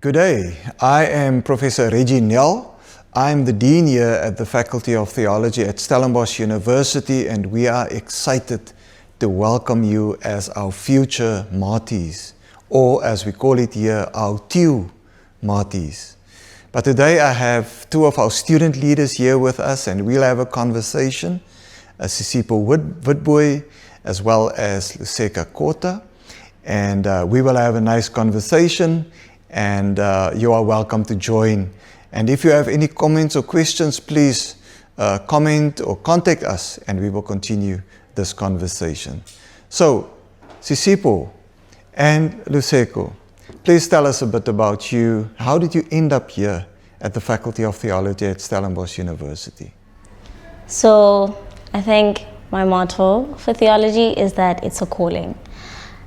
Good day. I am Professor Reggie Nel. I'm the Dean here at the Faculty of Theology at Stellenbosch University, and we are excited to welcome you as our future Marties, or as we call it here, our TU Marties. But today I have two of our student leaders here with us, and we'll have a conversation, Sisipo Witbooi as well as Luseka Kota, and we will have a nice conversation. And you are welcome to join. And if you have any comments or questions, please comment or contact us, and we will continue this conversation. So, Sisipo and Luseko, please tell us a bit about you. How did you end up here at the Faculty of Theology at Stellenbosch University? So, I think my motto for theology is that it's a calling.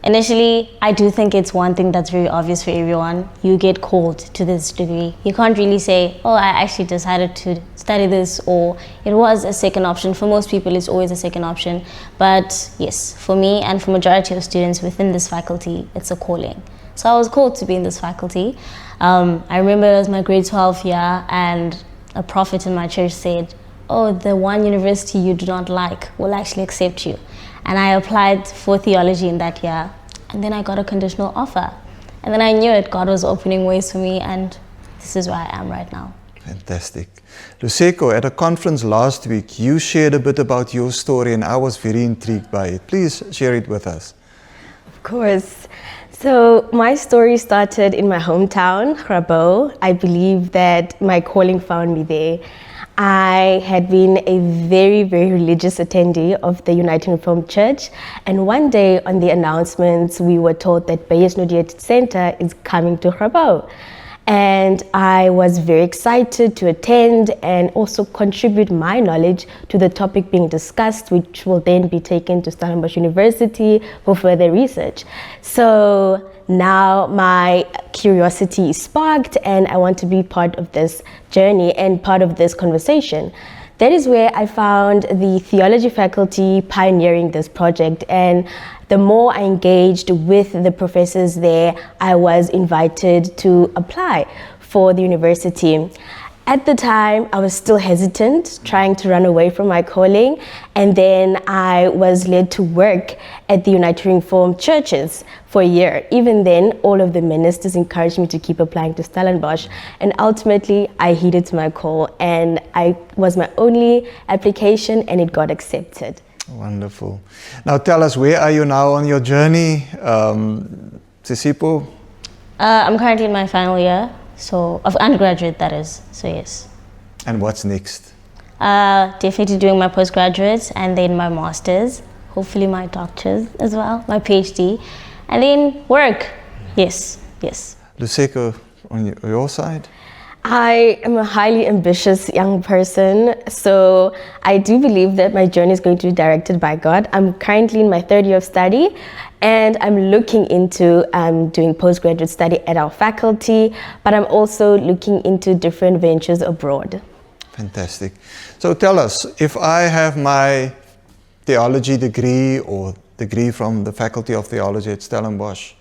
Initially, I do think it's one thing that's very obvious for everyone. You get called to this degree. You can't really say, oh, I actually decided to study this, or it was a second option. For most people, it's always a second option. But yes, for me and for majority of students within this faculty, it's a calling. So I was called to be in this faculty. I remember it was my grade 12 year, and a prophet in my church said, oh, the one university you do not like will actually accept you. And I applied for theology in that year, and then I got a conditional offer. And then I knew it, God was opening ways for me, and this is where I am right now. Fantastic. Luseko, at a conference last week, you shared a bit about your story, and I was very intrigued by it. Please share it with us. Of course. So my story started in my hometown, Grabo. I believe that my calling found me there. I had been a very, very religious attendee of the United Reformed Church, and one day on the announcements we were told that Bayes Nodiet Center is coming to Grabo. And I was very excited to attend and also contribute my knowledge to the topic being discussed, which will then be taken to Stellenbosch University for further research. So now my curiosity is sparked, and I want to be part of this journey and part of this conversation. That is where I found the theology faculty pioneering this project, and the more I engaged with the professors there, I was invited to apply for the university. At the time, I was still hesitant, trying to run away from my calling, and then I was led to work at the United Reformed Churches for a year. Even then, all of the ministers encouraged me to keep applying to Stellenbosch, and ultimately, I heeded to my call, and I was my only application, and it got accepted. Wonderful. Now tell us, where are you now on your journey, Sisipo? I'm currently in my final year. So, of undergraduate, that is. So, yes. And what's next? Definitely doing my postgraduate and then my master's, hopefully my doctor's as well, my PhD, and then work. Yes. Luseko, on your side? I am a highly ambitious young person, so I do believe that my journey is going to be directed by God. I'm currently in my third year of study, and I'm looking into doing postgraduate study at our faculty, but I'm also looking into different ventures abroad. Fantastic. So tell us, if I have my theology degree or degree from the Faculty of Theology at Stellenbosch,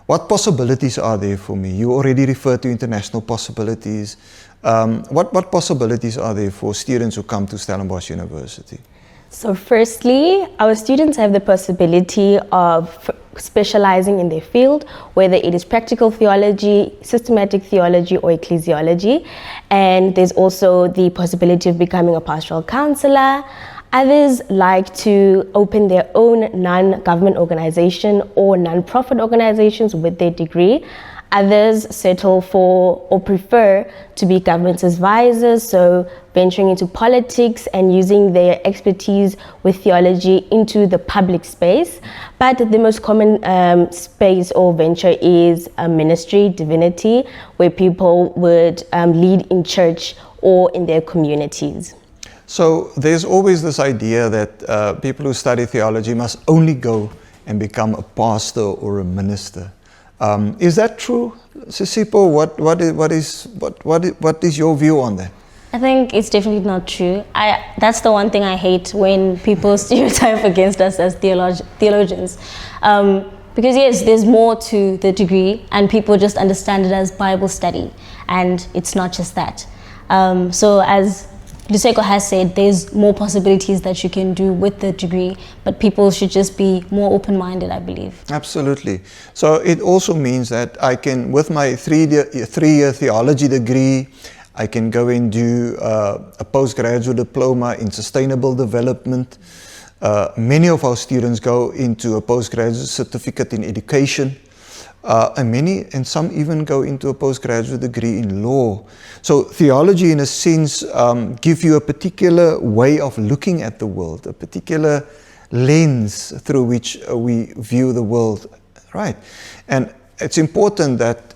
what possibilities are there for me? You already referred to international possibilities. What possibilities are there for students who come to Stellenbosch University? So firstly, our students have the possibility of specializing in their field, whether it is practical theology, systematic theology, or ecclesiology. And there's also the possibility of becoming a pastoral counselor. Others like to open their own non-government organization or non-profit organizations with their degree. Others settle for or prefer to be government advisors, so venturing into politics and using their expertise with theology into the public space. But the most common space or venture is ministry, divinity, where people would lead in church or in their communities. So there's always this idea that people who study theology must only go and become a pastor or a minister. Is that true, Sisipo? What is your view on that? I think it's definitely not true. That's the one thing I hate when people stereotype against us as theologians. Because yes, there's more to the degree, and people just understand it as Bible study, and it's not just that. So as Luseko has said, there's more possibilities that you can do with the degree, but people should just be more open-minded, I believe. Absolutely. So it also means that I can, with my three-year theology degree, I can go and do a postgraduate diploma in sustainable development. Many of our students go into a postgraduate certificate in education. And some even go into a postgraduate degree in law. So theology, in a sense, gives you a particular way of looking at the world, a particular lens through which we view the world, right? And it's important that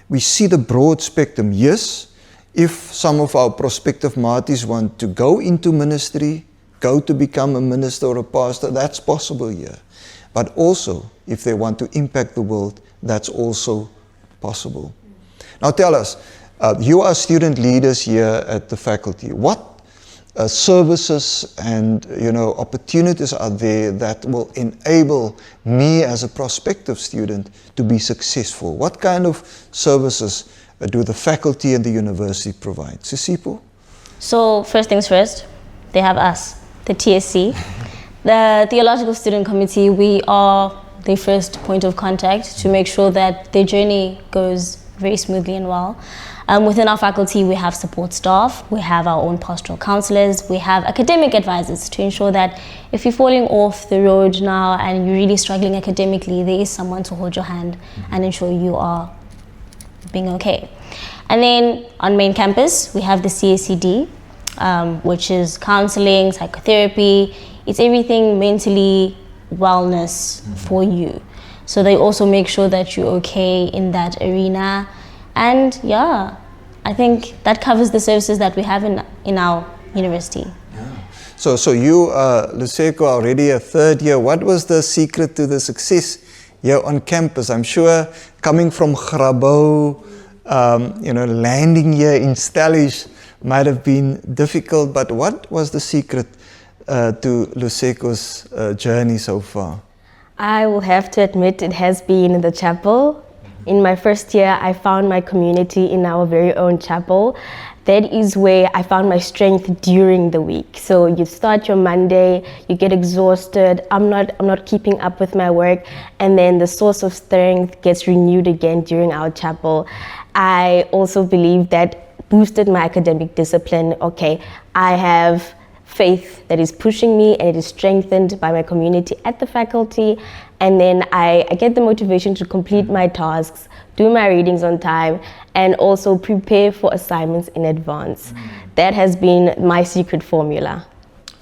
we see the broad spectrum. Yes, if some of our prospective martyrs want to go into ministry, go to become a minister or a pastor, that's possible here. But also, if they want to impact the world, that's also possible. Now tell us, you are student leaders here at the faculty. What services and opportunities are there that will enable me as a prospective student to be successful? What kind of services do the faculty and the university provide? Sisipo? So first things first, they have us, the TSC. The Theological Student Committee, we are their first point of contact to make sure that their journey goes very smoothly and well. Within our faculty, we have support staff, we have our own pastoral counselors, we have academic advisors to ensure that if you're falling off the road now and you're really struggling academically, there is someone to hold your hand and ensure you are being okay. And then on main campus, we have the CACD, which is counseling, psychotherapy. It's everything mentally wellness for you. So they also make sure that you're okay in that arena. And yeah, I think that covers the services that we have in our university. Yeah. So you, Luseko, already a third year. What was the secret to the success here on campus? I'm sure coming from Grabo, landing here in Stellish might have been difficult, but what was the secret to Luseko's journey so far? I will have to admit it has been the chapel. In my first year, I found my community in our very own chapel. That is where I found my strength during the week. So you start your Monday, you get exhausted, I'm not keeping up with my work, and then the source of strength gets renewed again during our chapel. I also believe that boosted my academic discipline. Okay, I have faith that is pushing me, and it is strengthened by my community at the faculty, and then I get the motivation to complete my tasks, do my readings on time, and also prepare for assignments in advance. That has been my secret formula.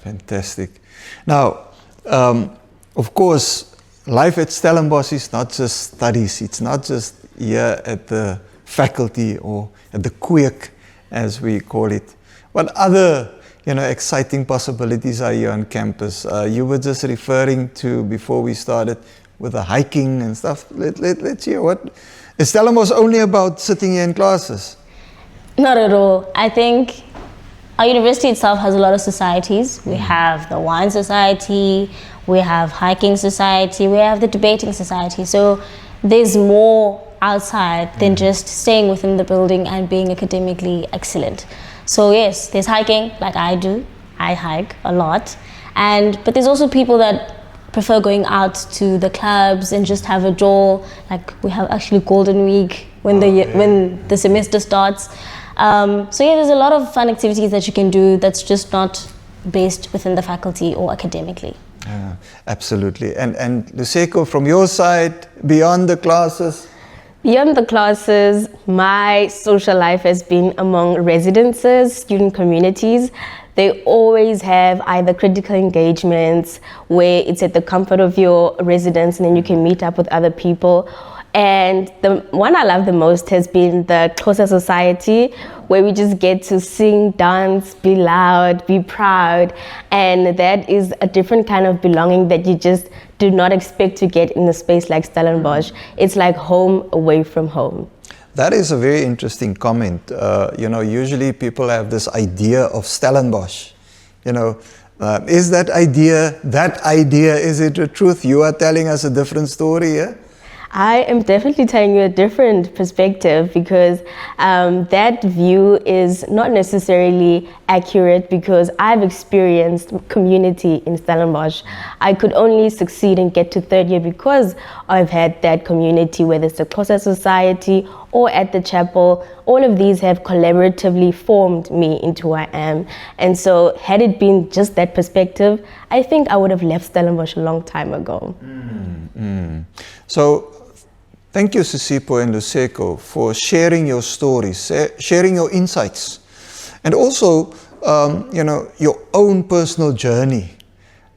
Fantastic. Now, of course, life at Stellenbosch is not just studies. It's not just here at the faculty or at the Kweek, as we call it. What other exciting possibilities are here on campus? You were just referring to, before we started, with the hiking and stuff. Let's hear what. Is Stellenbosch only about sitting here in classes? Not at all. I think our university itself has a lot of societies. We have the wine society, we have hiking society, we have the debating society. So there's more outside than just staying within the building and being academically excellent. So yes, there's hiking, like I do. I hike a lot. But there's also people that prefer going out to the clubs and just have a draw. Like we have actually Golden Week when the semester starts. So yeah, there's a lot of fun activities that you can do that's just not based within the faculty or academically. Absolutely. And Luseko, from your side, beyond the classes? Beyond the classes, my social life has been among residences, student communities. They always have either critical engagements where it's at the comfort of your residence and then you can meet up with other people. And the one I love the most has been the Xhosa Society, where we just get to sing, dance, be loud, be proud. And that is a different kind of belonging that you just do not expect to get in a space like Stellenbosch. It's like home away from home. That is a very interesting comment. Usually people have this idea of Stellenbosch, Is that idea, is it the truth? You are telling us a different story here? I am definitely telling you a different perspective because that view is not necessarily accurate because I've experienced community in Stellenbosch. I could only succeed and get to third year because I've had that community, whether it's the Xhosa Society or at the chapel. All of these have collaboratively formed me into who I am. And so had it been just that perspective, I think I would have left Stellenbosch a long time ago. So, thank you, Sisipo and Luseko, for sharing your stories, sharing your insights, and also, your own personal journey.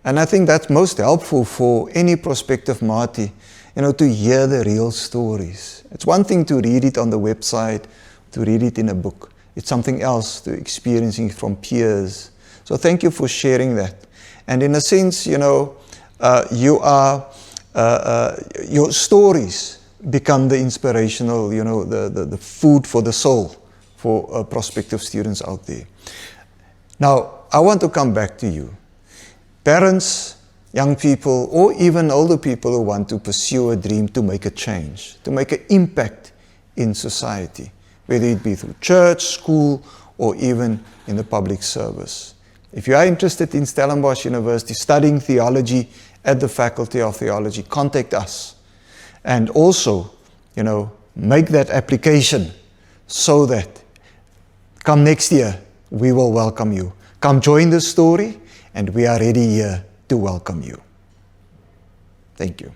And I think that's most helpful for any prospective Mati, to hear the real stories. It's one thing to read it on the website, to read it in a book. It's something else to experiencing it from peers. So thank you for sharing that. And in a sense, your stories become the inspirational, the food for the soul for prospective students out there. Now, I want to come back to you. Parents, young people, or even older people who want to pursue a dream to make a change, to make an impact in society, whether it be through church, school, or even in the public service. If you are interested in Stellenbosch University studying theology at the Faculty of Theology, contact us. And also, make that application so that come next year, we will welcome you. Come join the story, and we are ready here to welcome you. Thank you.